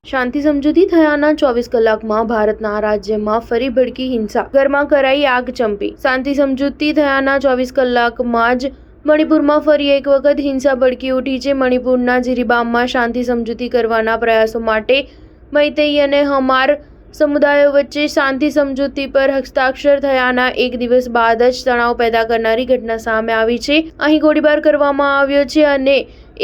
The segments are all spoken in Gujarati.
શાંતિ સમજૂતી થયાના 24 કલાકમાં ભારતના રાજ્યમાં ફરી ભડકી હિંસા, ઘરમાં કરાઈ આગચંપી। શાંતિ સમજૂતી થયાના 24 કલાકમાં જ મણિપુરમાં ફરી એક વખત હિંસા ભડકી ઉઠી છે। મણિપુરના જીરીબામમાં શાંતિ સમજૂતી કરવાના પ્રયાસો માટે મૈતેઈ અને હમાર સમુદાયો વચ્ચે શાંતિ સમજૂતી પર હસ્તાક્ષર થયાના એક દિવસ બાદ જ તણાવ પેદા કરનારી ઘટના સામે આવી છે। અહીં ગોળીબાર કરવામાં આવ્યો છે અને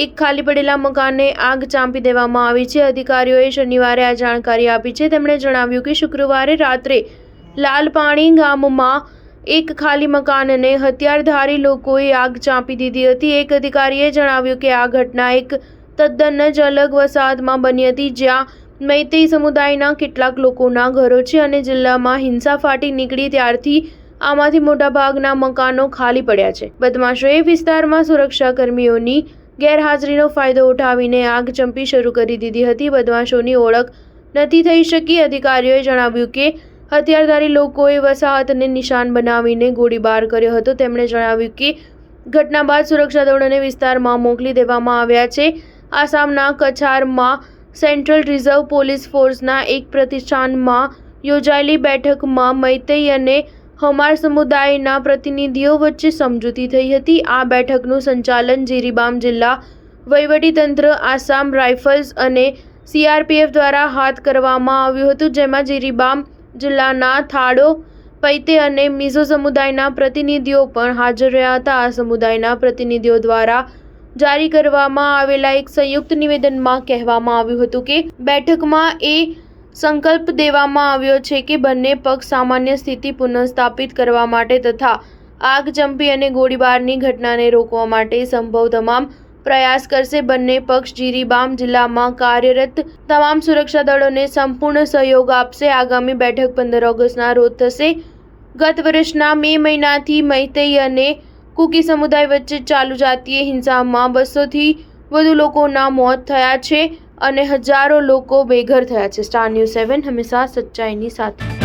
એક ખાલી પડેલા મકાનને આગ ચાંપી દેવામાં આવી છે। અધિકારીઓએ શનિવારે આ જાણકારી આપી છે। તેમણે જણાવ્યું કે શુક્રવારે રાત્રે લાલપાણી ગામમાં એક ખાલી મકાનને હથિયારધારી લોકોએ આગ ચાંપી દીધી હતી। એક અધિકારીએ જણાવ્યું કે આ ઘટના એક તદ્દન જ અલગ વસાહતમાં બની હતી, જ્યાં મૈતેઈ સમુદાયના કેટલાક લોકોના ઘરો છે અને જિલ્લામાં હિંસા ફાટી નીકળી ત્યારથી આમાંથી મોટાભાગના મકાનો ખાલી પડ્યા છે। બદમાશોએ વિસ્તારમાં સુરક્ષાકર્મીઓની ગેરહાજરીનો ફાયદો ઉઠાવીને આગચંપી શરૂ કરી દીધી હતી। બદમાશોની ઓળખ નથી થઈ શકી। અધિકારીઓએ જણાવ્યું કે હથિયારધારી લોકોએ વસાહતને નિશાન બનાવીને ગોળીબાર કર્યો હતો। તેમણે જણાવ્યું કે ઘટના બાદ સુરક્ષા દળોને વિસ્તારમાં મોકલી દેવામાં આવ્યા છે। આસામના કછારમાં સેન્ટ્રલ રિઝર્વ પોલીસ ફોર્સના એક પ્રતિષ્ઠાનમાં યોજાયેલી બેઠકમાં મૈતેઈ અને હમાર સમુદાયના પ્રતિનિધિઓ વચ્ચે સમજૂતી થઈ હતી। આ બેઠકનું સંચાલન જીરીબામ જિલ્લા વહીવટીતંત્ર, આસામ રાઇફલ્સ અને CRPF દ્વારા હાથ કરવામાં આવ્યું હતું, જેમાં જીરીબામ જિલ્લાના થાડો, પૈતે અને મિઝો સમુદાયના પ્રતિનિધિઓ પણ હાજર રહ્યા હતા। આ સમુદાયના પ્રતિનિધિઓ દ્વારા જારી કરવામાં આવેલા એક સંયુક્ત નિવેદનમાં કહેવામાં આવ્યું હતું કે બેઠકમાં એ સંકલ્પ દેવામાં આવ્યો છે કે બંને પક્ષ સામાન્ય સ્થિતિ પુનઃસ્થાપિત કરવા માટે તથા આગચંપી અને ગોળીબારની ઘટનાને રોકવા માટે સંભવ તમામ પ્રયાસ કરશે। બંને પક્ષ જીરીબામ જિલ્લામાં કાર્યરત તમામ સુરક્ષા દળોને સંપૂર્ણ સહયોગ આપશે। આગામી બેઠક 15 ઓગસ્ટના રોજ થશે। ગત વર્ષના મે મહિનાથી મૈતેઈ અને કુકી સમુદાય વચ્ચે ચાલુ જાતીય હિંસામાં 200થી વધુ લોકોના મોત થયા છે અને હજારો લોકો બેઘર થયા છે। સ્ટાર ન્યૂઝ 7 હંમેશા સચ્ચાઈની સાથે।